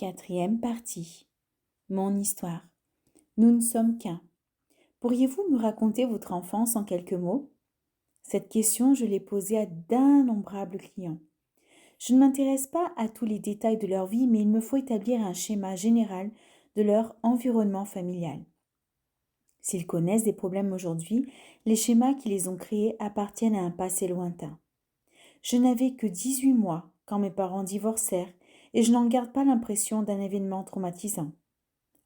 Quatrième partie. Mon histoire. Nous ne sommes qu'un. Pourriez-vous me raconter votre enfance en quelques mots? Cette question, je l'ai posée à d'innombrables clients. Je ne m'intéresse pas à tous les détails de leur vie, mais il me faut établir un schéma général de leur environnement familial. S'ils connaissent des problèmes aujourd'hui, les schémas qui les ont créés appartiennent à un passé lointain. Je n'avais que 18 mois quand mes parents divorcèrent et je n'en garde pas l'impression d'un événement traumatisant.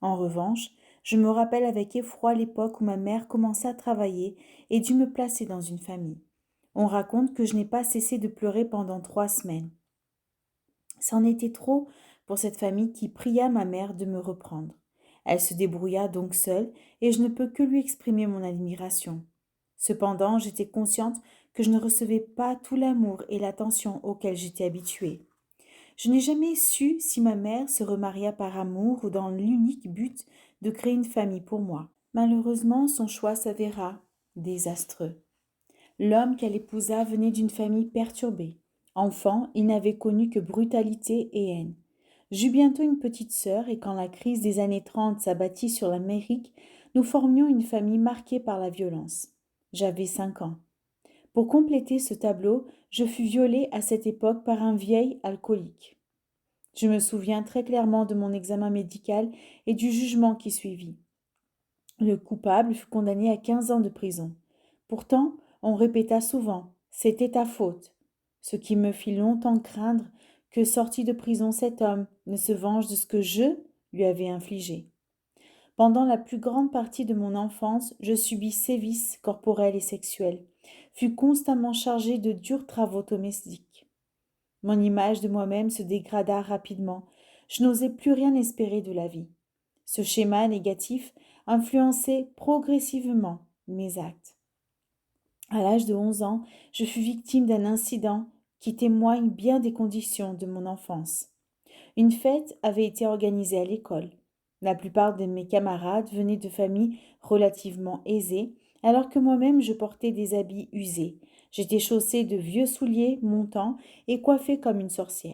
En revanche, je me rappelle avec effroi l'époque où ma mère commença à travailler et dut me placer dans une famille. On raconte que je n'ai pas cessé de pleurer pendant 3 semaines. C'en était trop pour cette famille qui pria ma mère de me reprendre. Elle se débrouilla donc seule et je ne peux que lui exprimer mon admiration. Cependant, j'étais consciente que je ne recevais pas tout l'amour et l'attention auxquels j'étais habituée. Je n'ai jamais su si ma mère se remaria par amour ou dans l'unique but de créer une famille pour moi. Malheureusement, son choix s'avéra désastreux. L'homme qu'elle épousa venait d'une famille perturbée. Enfant, il n'avait connu que brutalité et haine. J'eus bientôt une petite sœur et quand la crise des années 30 s'abattit sur l'Amérique, nous formions une famille marquée par la violence. J'avais 5 ans. Pour compléter ce tableau, je fus violée à cette époque par un vieil alcoolique. Je me souviens très clairement de mon examen médical et du jugement qui suivit. Le coupable fut condamné à 15 ans de prison. Pourtant, on répéta souvent « c'était ta faute », ce qui me fit longtemps craindre que, sorti de prison, cet homme ne se venge de ce que je lui avais infligé. Pendant la plus grande partie de mon enfance, je subis sévices corporels et sexuels, fus constamment chargé de durs travaux domestiques. Mon image de moi-même se dégrada rapidement. Je n'osais plus rien espérer de la vie. Ce schéma négatif influençait progressivement mes actes. À l'âge de 11 ans, je fus victime d'un incident qui témoigne bien des conditions de mon enfance. Une fête avait été organisée à l'école. La plupart de mes camarades venaient de familles relativement aisées, alors que moi-même je portais des habits usés. J'étais chaussée de vieux souliers montants et coiffée comme une sorcière.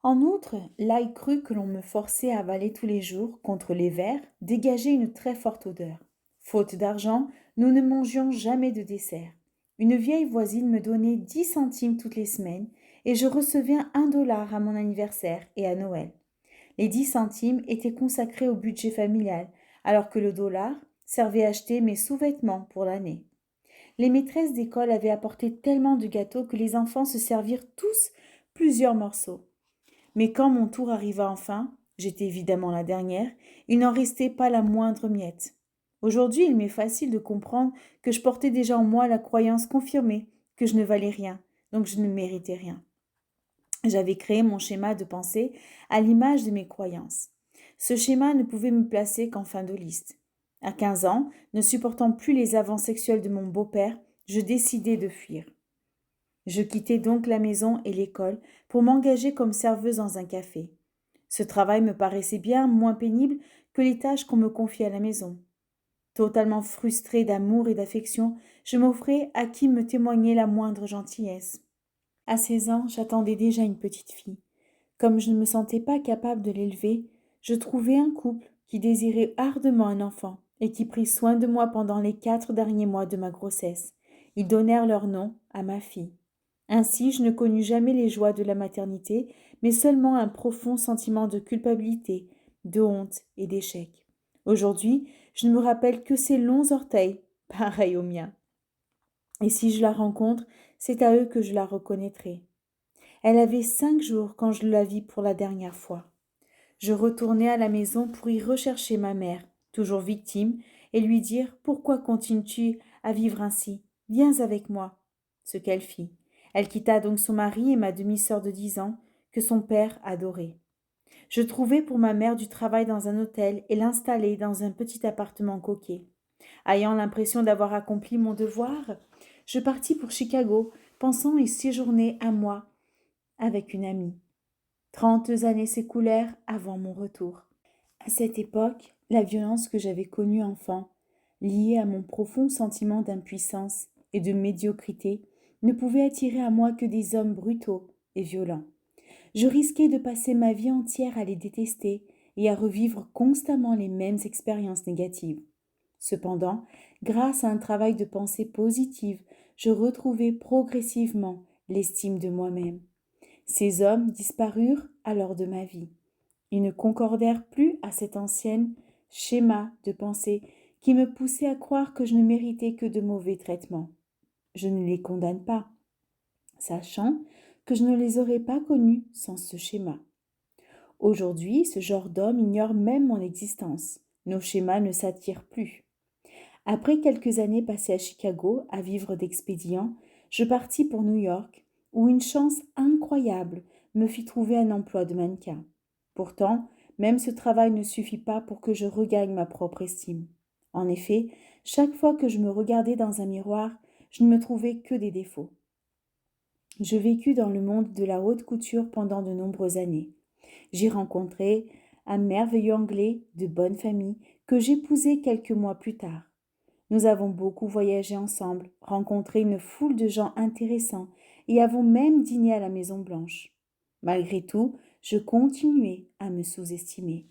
En outre, l'ail cru que l'on me forçait à avaler tous les jours contre les verres dégageait une très forte odeur. Faute d'argent, nous ne mangions jamais de dessert. Une vieille voisine me donnait 10 centimes toutes les semaines et je recevais $1 à mon anniversaire et à Noël. Les 10 centimes étaient consacrés au budget familial, alors que le dollar servait à acheter mes sous-vêtements pour l'année. Les maîtresses d'école avaient apporté tellement de gâteaux que les enfants se servirent tous plusieurs morceaux. Mais quand mon tour arriva enfin, j'étais évidemment la dernière, il n'en restait pas la moindre miette. Aujourd'hui, il m'est facile de comprendre que je portais déjà en moi la croyance confirmée que je ne valais rien, donc je ne méritais rien. J'avais créé mon schéma de pensée à l'image de mes croyances. Ce schéma ne pouvait me placer qu'en fin de liste. À 15 ans, ne supportant plus les avances sexuels de mon beau-père, je décidai de fuir. Je quittai donc la maison et l'école pour m'engager comme serveuse dans un café. Ce travail me paraissait bien moins pénible que les tâches qu'on me confiait à la maison. Totalement frustrée d'amour et d'affection, je m'offrais à qui me témoignait la moindre gentillesse. À 16 ans, j'attendais déjà une petite fille. Comme je ne me sentais pas capable de l'élever, je trouvai un couple qui désirait ardemment un enfant et qui prit soin de moi pendant les 4 derniers mois de ma grossesse. Ils donnèrent leur nom à ma fille. Ainsi, je ne connus jamais les joies de la maternité, mais seulement un profond sentiment de culpabilité, de honte et d'échec. Aujourd'hui, je ne me rappelle que ses longs orteils, pareils aux miens. Et si je la rencontre, c'est à eux que je la reconnaîtrai. Elle avait 5 jours quand je la vis pour la dernière fois. Je retournai à la maison pour y rechercher ma mère, toujours victime, et lui dire « Pourquoi continues-tu à vivre ainsi? Viens avec moi !» Ce qu'elle fit. Elle quitta donc son mari et ma demi-sœur de 10 ans, que son père adorait. Je trouvai pour ma mère du travail dans un hôtel et l'installai dans un petit appartement coquet. Ayant l'impression d'avoir accompli mon devoir, je partis pour Chicago, pensant y séjourner un mois avec une amie. 30 années s'écoulèrent avant mon retour. À cette époque, la violence que j'avais connue enfant, liée à mon profond sentiment d'impuissance et de médiocrité, ne pouvait attirer à moi que des hommes brutaux et violents. Je risquais de passer ma vie entière à les détester et à revivre constamment les mêmes expériences négatives. Cependant, grâce à un travail de pensée positive, je retrouvais progressivement l'estime de moi-même. Ces hommes disparurent alors de ma vie. Ils ne concordèrent plus à cet ancien schéma de pensée qui me poussait à croire que je ne méritais que de mauvais traitements. Je ne les condamne pas, sachant que je ne les aurais pas connus sans ce schéma. Aujourd'hui, ce genre d'homme ignore même mon existence. Nos schémas ne s'attirent plus. Après quelques années passées à Chicago à vivre d'expédients, je partis pour New York, où une chance incroyable me fit trouver un emploi de mannequin. Pourtant, même ce travail ne suffit pas pour que je regagne ma propre estime. En effet, chaque fois que je me regardais dans un miroir, je ne me trouvais que des défauts. Je vécus dans le monde de la haute couture pendant de nombreuses années. J'y rencontrai un merveilleux Anglais de bonne famille que j'épousai quelques mois plus tard. Nous avons beaucoup voyagé ensemble, rencontré une foule de gens intéressants et avons même dîné à la Maison Blanche. Malgré tout, je continuais à me sous-estimer.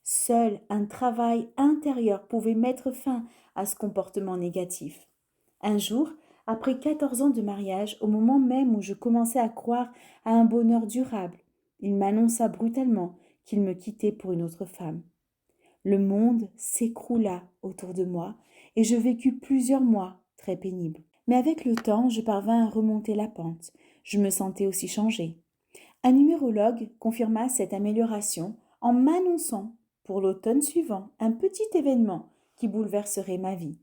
Seul un travail intérieur pouvait mettre fin à ce comportement négatif. Un jour, après 14 ans de mariage, au moment même où je commençais à croire à un bonheur durable, il m'annonça brutalement qu'il me quittait pour une autre femme. Le monde s'écroula autour de moi et je vécus plusieurs mois très pénibles. Mais avec le temps, je parvins à remonter la pente. Je me sentais aussi changée. Un numérologue confirma cette amélioration en m'annonçant pour l'automne suivant un petit événement qui bouleverserait ma vie.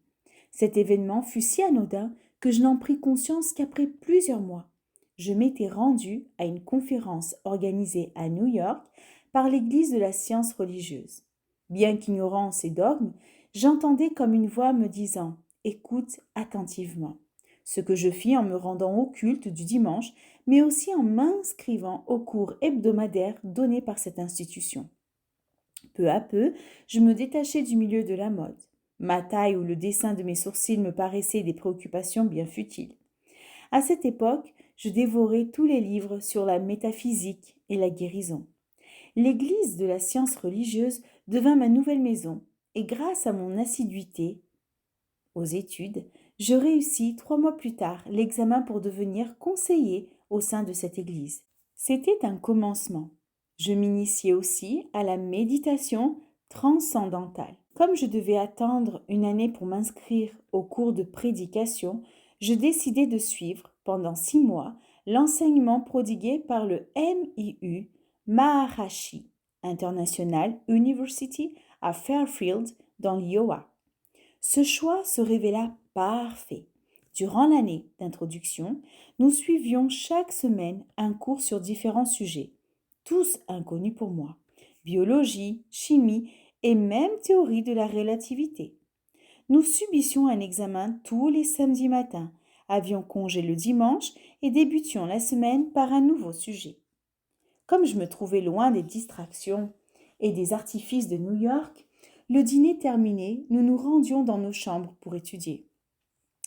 Cet événement fut si anodin que je n'en pris conscience qu'après plusieurs mois. Je m'étais rendue à une conférence organisée à New York par l'Église de la science religieuse. Bien qu'ignorant ces dogmes, j'entendais comme une voix me disant « Écoute attentivement ». Ce que je fis en me rendant au culte du dimanche, mais aussi en m'inscrivant aux cours hebdomadaires donnés par cette institution. Peu à peu, je me détachai du milieu de la mode. Ma taille ou le dessin de mes sourcils me paraissaient des préoccupations bien futiles. À cette époque, je dévorais tous les livres sur la métaphysique et la guérison. L'Église de la science religieuse devint ma nouvelle maison, et grâce à mon assiduité aux études, je réussis 3 mois plus tard l'examen pour devenir conseiller au sein de cette Église. C'était un commencement. Je m'initiai aussi à la méditation transcendantale. Comme je devais attendre une année pour m'inscrire au cours de prédication, je décidai de suivre pendant 6 mois l'enseignement prodigué par le MIU Maharishi International University à Fairfield dans l'Iowa. Ce choix se révéla parfait. Durant l'année d'introduction, nous suivions chaque semaine un cours sur différents sujets, tous inconnus pour moi, biologie, chimie et même théorie de la relativité. Nous subissions un examen tous les samedis matins, avions congé le dimanche et débutions la semaine par un nouveau sujet. Comme je me trouvais loin des distractions et des artifices de New York, le dîner terminé, nous nous rendions dans nos chambres pour étudier.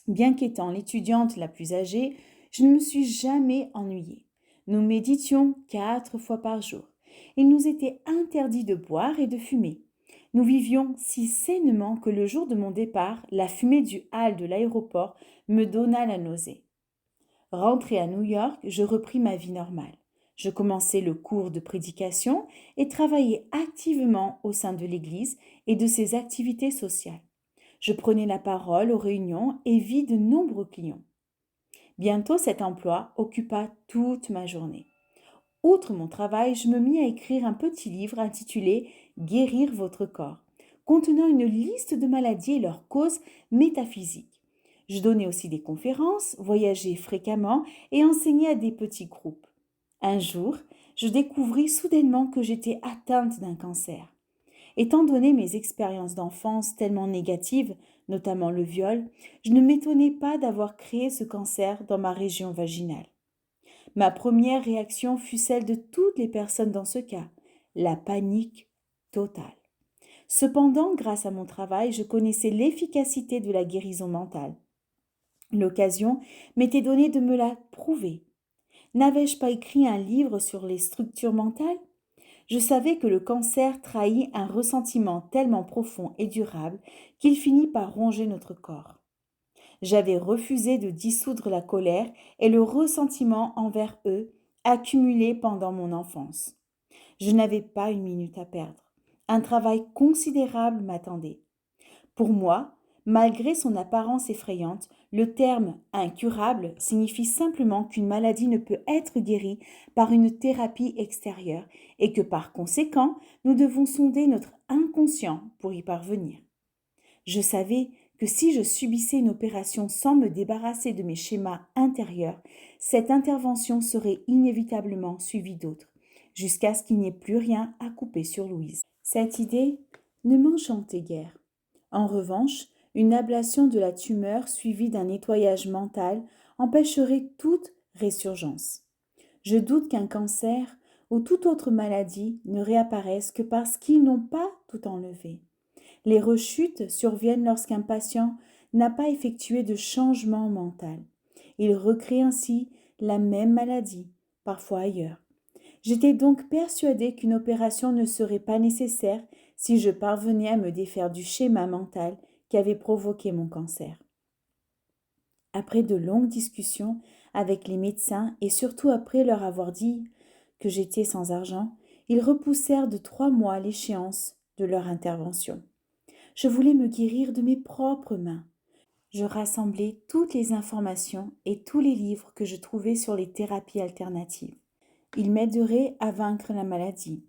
Bien qu'étant l'étudiante la plus âgée, je ne me suis jamais ennuyée. Nous méditions 4 fois par jour. Il nous était interdit de boire et de fumer. Nous vivions si sainement que le jour de mon départ, la fumée du hall de l'aéroport me donna la nausée. Rentrée à New York, je repris ma vie normale. Je commençai le cours de prédication et travaillai activement au sein de l'Église et de ses activités sociales. Je prenais la parole aux réunions et vis de nombreux clients. Bientôt, cet emploi occupa toute ma journée. Outre mon travail, je me mis à écrire un petit livre intitulé « Guérir votre corps », contenant une liste de maladies et leurs causes métaphysiques. Je donnais aussi des conférences, voyageais fréquemment et enseignais à des petits groupes. Un jour, je découvris soudainement que j'étais atteinte d'un cancer. Étant donné mes expériences d'enfance tellement négatives, notamment le viol, je ne m'étonnais pas d'avoir créé ce cancer dans ma région vaginale. Ma première réaction fut celle de toutes les personnes dans ce cas, la panique totale. Cependant, grâce à mon travail, je connaissais l'efficacité de la guérison mentale. L'occasion m'était donnée de me la prouver. N'avais-je pas écrit un livre sur les structures mentales? Je savais que le cancer trahit un ressentiment tellement profond et durable qu'il finit par ronger notre corps. J'avais refusé de dissoudre la colère et le ressentiment envers eux accumulés pendant mon enfance. Je n'avais pas une minute à perdre. Un travail considérable m'attendait. Pour moi, malgré son apparence effrayante, le terme incurable signifie simplement qu'une maladie ne peut être guérie par une thérapie extérieure et que par conséquent, nous devons sonder notre inconscient pour y parvenir. Je savais que si je subissais une opération sans me débarrasser de mes schémas intérieurs, cette intervention serait inévitablement suivie d'autres, jusqu'à ce qu'il n'y ait plus rien à couper sur Louise. Cette idée ne m'enchantait guère. En revanche, une ablation de la tumeur suivie d'un nettoyage mental empêcherait toute résurgence. Je doute qu'un cancer ou toute autre maladie ne réapparaisse que parce qu'ils n'ont pas tout enlevé. Les rechutes surviennent lorsqu'un patient n'a pas effectué de changement mental. Il recrée ainsi la même maladie, parfois ailleurs. J'étais donc persuadée qu'une opération ne serait pas nécessaire si je parvenais à me défaire du schéma mental qui avait provoqué mon cancer. Après de longues discussions avec les médecins et surtout après leur avoir dit que j'étais sans argent, ils repoussèrent de 3 mois l'échéance de leur intervention. Je voulais me guérir de mes propres mains. Je rassemblais toutes les informations et tous les livres que je trouvais sur les thérapies alternatives. Ils m'aideraient à vaincre la maladie.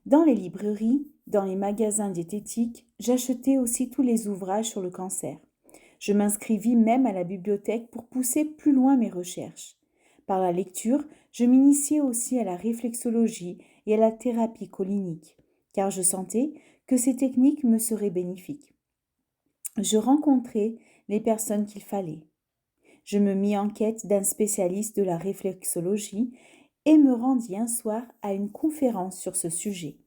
Dans les librairies, dans les magasins diététiques, j'achetais aussi tous les ouvrages sur le cancer. Je m'inscrivis même à la bibliothèque pour pousser plus loin mes recherches. Par la lecture, je m'initiais aussi à la réflexologie et à la thérapie colinique, car je sentais que ces techniques me seraient bénéfiques. Je rencontrais les personnes qu'il fallait. Je me mis en quête d'un spécialiste de la réflexologie et me rendis un soir à une conférence sur ce sujet.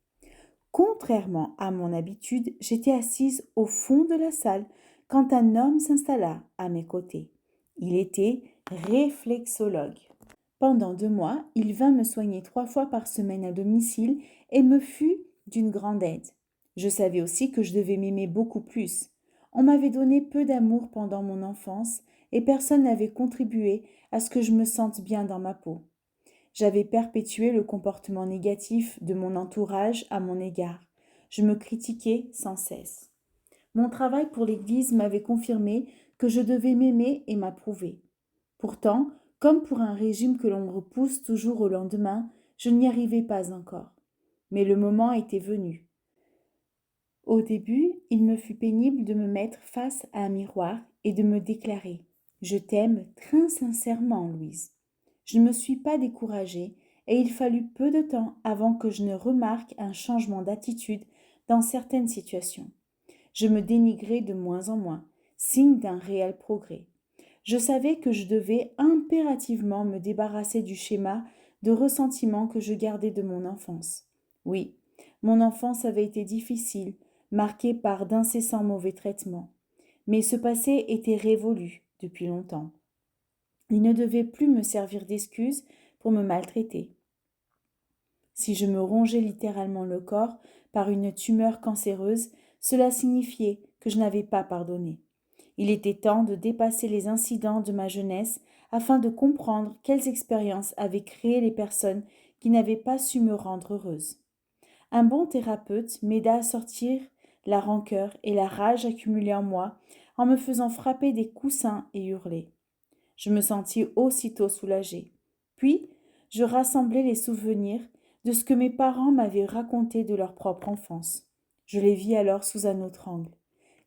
Contrairement à mon habitude, j'étais assise au fond de la salle quand un homme s'installa à mes côtés. Il était réflexologue. Pendant 2 mois, il vint me soigner 3 fois par semaine à domicile et me fut d'une grande aide. Je savais aussi que je devais m'aimer beaucoup plus. On m'avait donné peu d'amour pendant mon enfance et personne n'avait contribué à ce que je me sente bien dans ma peau. J'avais perpétué le comportement négatif de mon entourage à mon égard. Je me critiquais sans cesse. Mon travail pour l'Église m'avait confirmé que je devais m'aimer et m'approuver. Pourtant, comme pour un régime que l'on repousse toujours au lendemain, je n'y arrivais pas encore. Mais le moment était venu. Au début, il me fut pénible de me mettre face à un miroir et de me déclarer « Je t'aime très sincèrement, Louise ». Je ne me suis pas découragée et il fallut peu de temps avant que je ne remarque un changement d'attitude dans certaines situations. Je me dénigrais de moins en moins, signe d'un réel progrès. Je savais que je devais impérativement me débarrasser du schéma de ressentiment que je gardais de mon enfance. Oui, mon enfance avait été difficile, marquée par d'incessants mauvais traitements. Mais ce passé était révolu depuis longtemps. Il ne devait plus me servir d'excuse pour me maltraiter. Si je me rongeais littéralement le corps par une tumeur cancéreuse, cela signifiait que je n'avais pas pardonné. Il était temps de dépasser les incidents de ma jeunesse afin de comprendre quelles expériences avaient créé les personnes qui n'avaient pas su me rendre heureuse. Un bon thérapeute m'aida à sortir la rancœur et la rage accumulées en moi en me faisant frapper des coussins et hurler. Je me sentis aussitôt soulagée. Puis, je rassemblai les souvenirs de ce que mes parents m'avaient raconté de leur propre enfance. Je les vis alors sous un autre angle.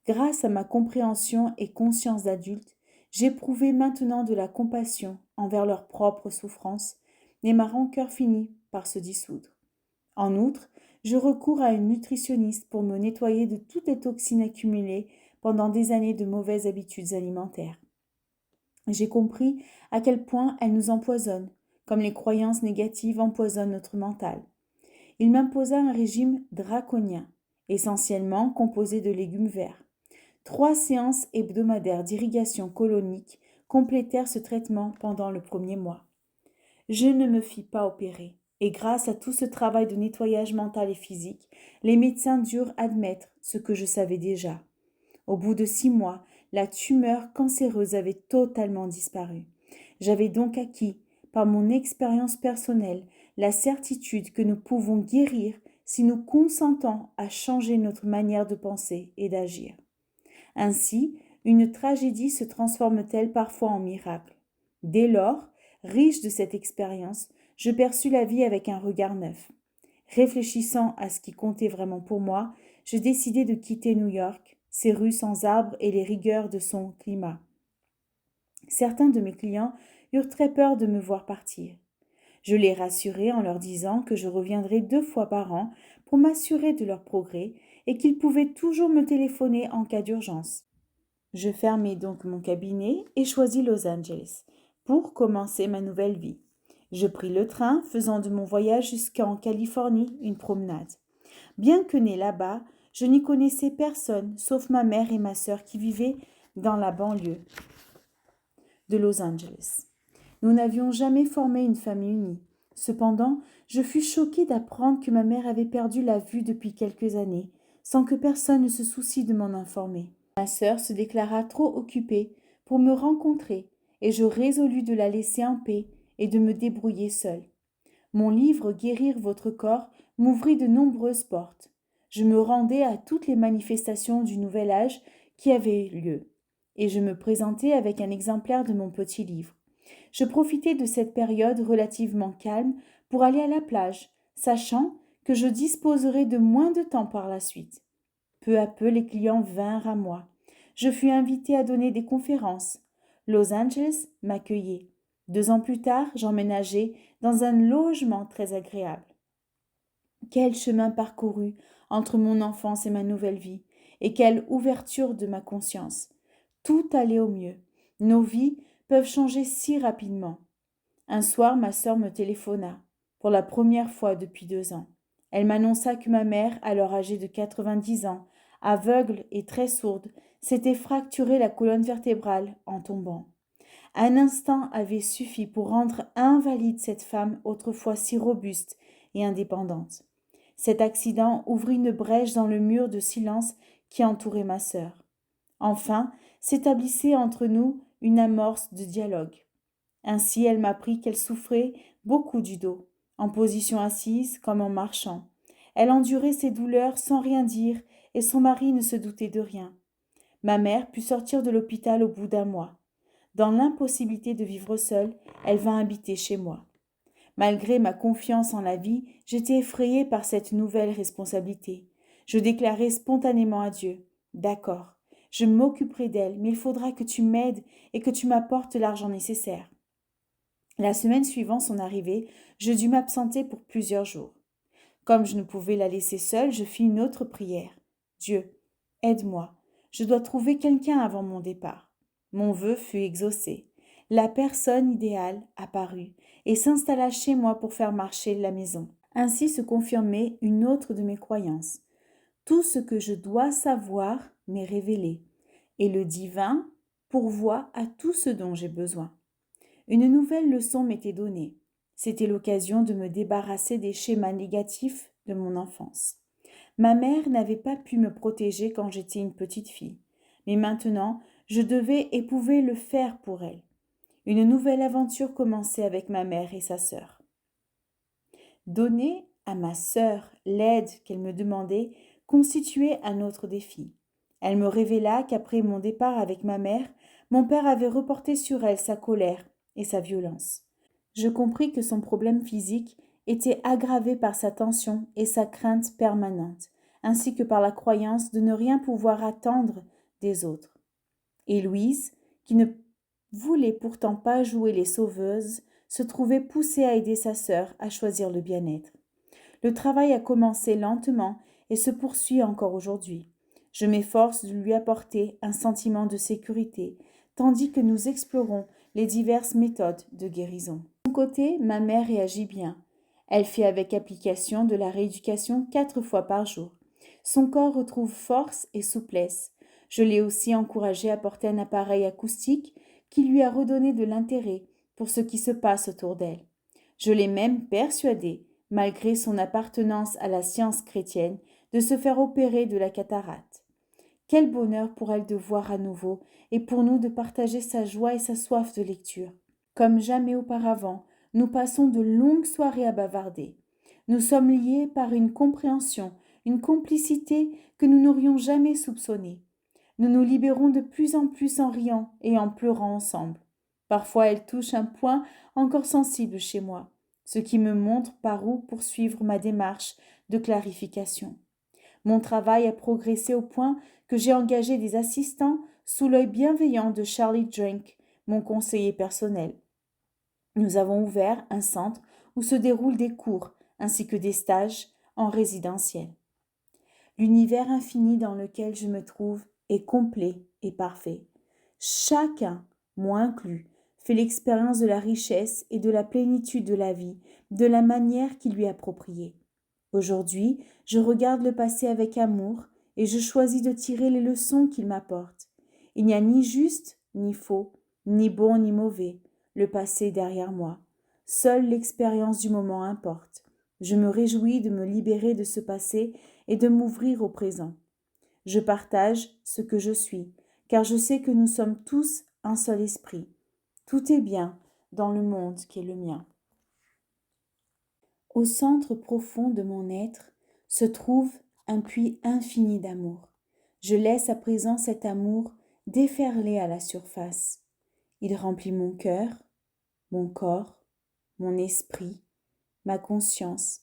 Grâce à ma compréhension et conscience d'adulte, j'éprouvais maintenant de la compassion envers leurs propres souffrances, et ma rancœur finit par se dissoudre. En outre, je recours à une nutritionniste pour me nettoyer de toutes les toxines accumulées pendant des années de mauvaises habitudes alimentaires. J'ai compris à quel point elles nous empoisonnent, comme les croyances négatives empoisonnent notre mental. Il m'imposa un régime draconien, essentiellement composé de légumes verts. 3 séances hebdomadaires d'irrigation colonique complétèrent ce traitement pendant le premier mois. Je ne me fis pas opérer, et grâce à tout ce travail de nettoyage mental et physique, les médecins durent admettre ce que je savais déjà. Au bout de 6 mois, la tumeur cancéreuse avait totalement disparu. J'avais donc acquis, par mon expérience personnelle, la certitude que nous pouvons guérir si nous consentons à changer notre manière de penser et d'agir. Ainsi, une tragédie se transforme-t-elle parfois en miracle. Dès lors, riche de cette expérience, je perçus la vie avec un regard neuf. Réfléchissant à ce qui comptait vraiment pour moi, je décidai de quitter New York, ses rues sans arbres et les rigueurs de son climat. Certains de mes clients eurent très peur de me voir partir. Je les rassurai en leur disant que je reviendrais 2 fois par an pour m'assurer de leur progrès et qu'ils pouvaient toujours me téléphoner en cas d'urgence. Je fermai donc mon cabinet et choisis Los Angeles pour commencer ma nouvelle vie. Je pris le train, faisant de mon voyage jusqu'en Californie une promenade. Bien que né là-bas, je n'y connaissais personne sauf ma mère et ma sœur qui vivaient dans la banlieue de Los Angeles. Nous n'avions jamais formé une famille unie. Cependant, je fus choquée d'apprendre que ma mère avait perdu la vue depuis quelques années, sans que personne ne se soucie de m'en informer. Ma sœur se déclara trop occupée pour me rencontrer, et je résolus de la laisser en paix et de me débrouiller seule. Mon livre Guérir votre corps m'ouvrit de nombreuses portes. Je me rendais à toutes les manifestations du Nouvel Âge qui avaient lieu, et je me présentais avec un exemplaire de mon petit livre. Je profitais de cette période relativement calme pour aller à la plage, sachant que je disposerais de moins de temps par la suite. Peu à peu, les clients vinrent à moi. Je fus invitée à donner des conférences. Los Angeles m'accueillait. 2 ans plus tard, j'emménageai dans un logement très agréable. Quel chemin parcouru entre mon enfance et ma nouvelle vie, et quelle ouverture de ma conscience. Tout allait au mieux. Nos vies peuvent changer si rapidement. Un soir, ma sœur me téléphona, pour la première fois depuis 2 ans. Elle m'annonça que ma mère, alors âgée de 90 ans, aveugle et très sourde, s'était fracturé la colonne vertébrale en tombant. Un instant avait suffi pour rendre invalide cette femme autrefois si robuste et indépendante. Cet accident ouvrit une brèche dans le mur de silence qui entourait ma sœur. Enfin, s'établissait entre nous une amorce de dialogue. Ainsi, elle m'apprit qu'elle souffrait beaucoup du dos, en position assise comme en marchant. Elle endurait ses douleurs sans rien dire, et son mari ne se doutait de rien. Ma mère put sortir de l'hôpital au bout d'1 mois. Dans l'impossibilité de vivre seule, elle vint habiter chez moi. Malgré ma confiance en la vie, j'étais effrayée par cette nouvelle responsabilité. Je déclarai spontanément à Dieu: « D'accord, je m'occuperai d'elle, mais il faudra que tu m'aides et que tu m'apportes l'argent nécessaire. » La semaine suivant son arrivée, je dus m'absenter pour plusieurs jours. Comme je ne pouvais la laisser seule, je fis une autre prière. « Dieu, aide-moi, je dois trouver quelqu'un avant mon départ. » Mon vœu fut exaucé. La personne idéale apparut et s'installa chez moi pour faire marcher la maison. Ainsi se confirmait une autre de mes croyances. Tout ce que je dois savoir m'est révélé, et le divin pourvoit à tout ce dont j'ai besoin. Une nouvelle leçon m'était donnée. C'était l'occasion de me débarrasser des schémas négatifs de mon enfance. Ma mère n'avait pas pu me protéger quand j'étais une petite fille, mais maintenant je devais et pouvais le faire pour elle. Une nouvelle aventure commençait avec ma mère et sa sœur. Donner à ma sœur l'aide qu'elle me demandait constituait un autre défi. Elle me révéla qu'après mon départ avec ma mère, mon père avait reporté sur elle sa colère et sa violence. Je compris que son problème physique était aggravé par sa tension et sa crainte permanente, ainsi que par la croyance de ne rien pouvoir attendre des autres. Et Louise, qui ne voulait pourtant pas jouer les sauveuses, se trouvait poussée à aider sa sœur à choisir le bien-être. Le travail a commencé lentement et se poursuit encore aujourd'hui. Je m'efforce de lui apporter un sentiment de sécurité, tandis que nous explorons les diverses méthodes de guérison. De son côté, ma mère réagit bien. Elle fait avec application de la rééducation 4 fois par jour. Son corps retrouve force et souplesse. Je l'ai aussi encouragée à porter un appareil acoustique qui lui a redonné de l'intérêt pour ce qui se passe autour d'elle. Je l'ai même persuadé, malgré son appartenance à la science chrétienne, de se faire opérer de la cataracte. Quel bonheur pour elle de voir à nouveau, et pour nous de partager sa joie et sa soif de lecture. Comme jamais auparavant, nous passons de longues soirées à bavarder. Nous sommes liés par une compréhension, une complicité que nous n'aurions jamais soupçonnée. Nous nous libérons de plus en plus en riant et en pleurant ensemble. Parfois elle touche un point encore sensible chez moi, ce qui me montre par où poursuivre ma démarche de clarification. Mon travail a progressé au point que j'ai engagé des assistants sous l'œil bienveillant de Charlie Drink, mon conseiller personnel. Nous avons ouvert un centre où se déroulent des cours ainsi que des stages en résidentiel. L'univers infini dans lequel je me trouve est complet et parfait. Chacun, moi inclus, fait l'expérience de la richesse et de la plénitude de la vie de la manière qui lui est appropriée. Aujourd'hui, je regarde le passé avec amour et je choisis de tirer les leçons qu'il m'apporte. Il n'y a ni juste ni faux, ni bon ni mauvais. Le passé est derrière moi. Seule l'expérience du moment importe. Je me réjouis de me libérer de ce passé et de m'ouvrir au présent. Je partage ce que je suis, car je sais que nous sommes tous un seul esprit. Tout est bien dans le monde qui est le mien. Au centre profond de mon être se trouve un puits infini d'amour. Je laisse à présent cet amour déferler à la surface. Il remplit mon cœur, mon corps, mon esprit, ma conscience.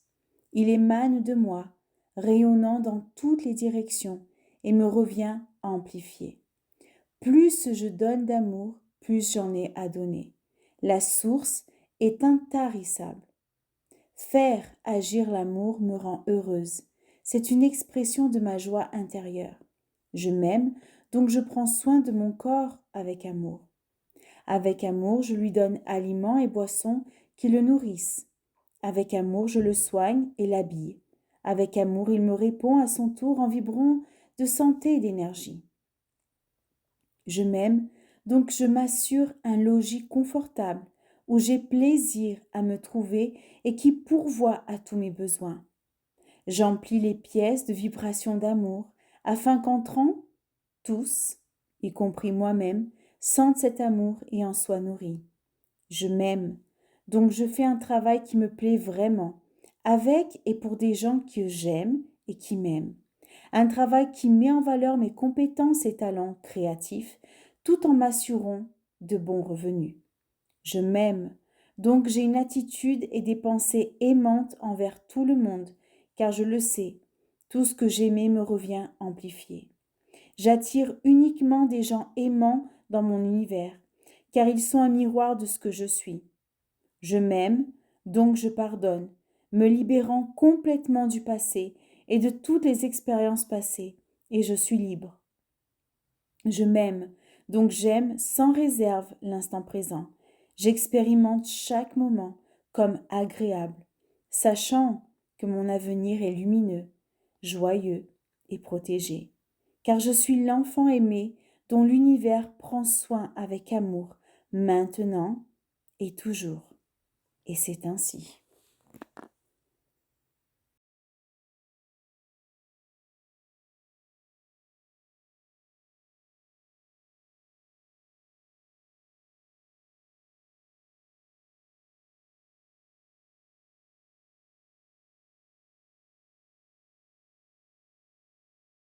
Il émane de moi, rayonnant dans toutes les directions, et me revient amplifié. Plus je donne d'amour, plus j'en ai à donner. La source est intarissable. Faire agir l'amour me rend heureuse. C'est une expression de ma joie intérieure. Je m'aime, donc je prends soin de mon corps avec amour. Avec amour, je lui donne aliments et boissons qui le nourrissent. Avec amour, je le soigne et l'habille. Avec amour, il me répond à son tour en vibrant de santé et d'énergie. Je m'aime, donc je m'assure un logis confortable où j'ai plaisir à me trouver et qui pourvoit à tous mes besoins. J'emplis les pièces de vibrations d'amour afin qu'entrant, tous, y compris moi-même, sentent cet amour et en soient nourris. Je m'aime, donc je fais un travail qui me plaît vraiment, avec et pour des gens que j'aime et qui m'aiment. Un travail qui met en valeur mes compétences et talents créatifs, tout en m'assurant de bons revenus. Je m'aime, donc j'ai une attitude et des pensées aimantes envers tout le monde, car je le sais, tout ce que j'aimais me revient amplifié. J'attire uniquement des gens aimants dans mon univers, car ils sont un miroir de ce que je suis. Je m'aime, donc je pardonne, me libérant complètement du passé et de toutes les expériences passées, et je suis libre. Je m'aime, donc j'aime sans réserve l'instant présent. J'expérimente chaque moment comme agréable, sachant que mon avenir est lumineux, joyeux et protégé, car je suis l'enfant aimé dont l'univers prend soin avec amour, maintenant et toujours. Et c'est ainsi.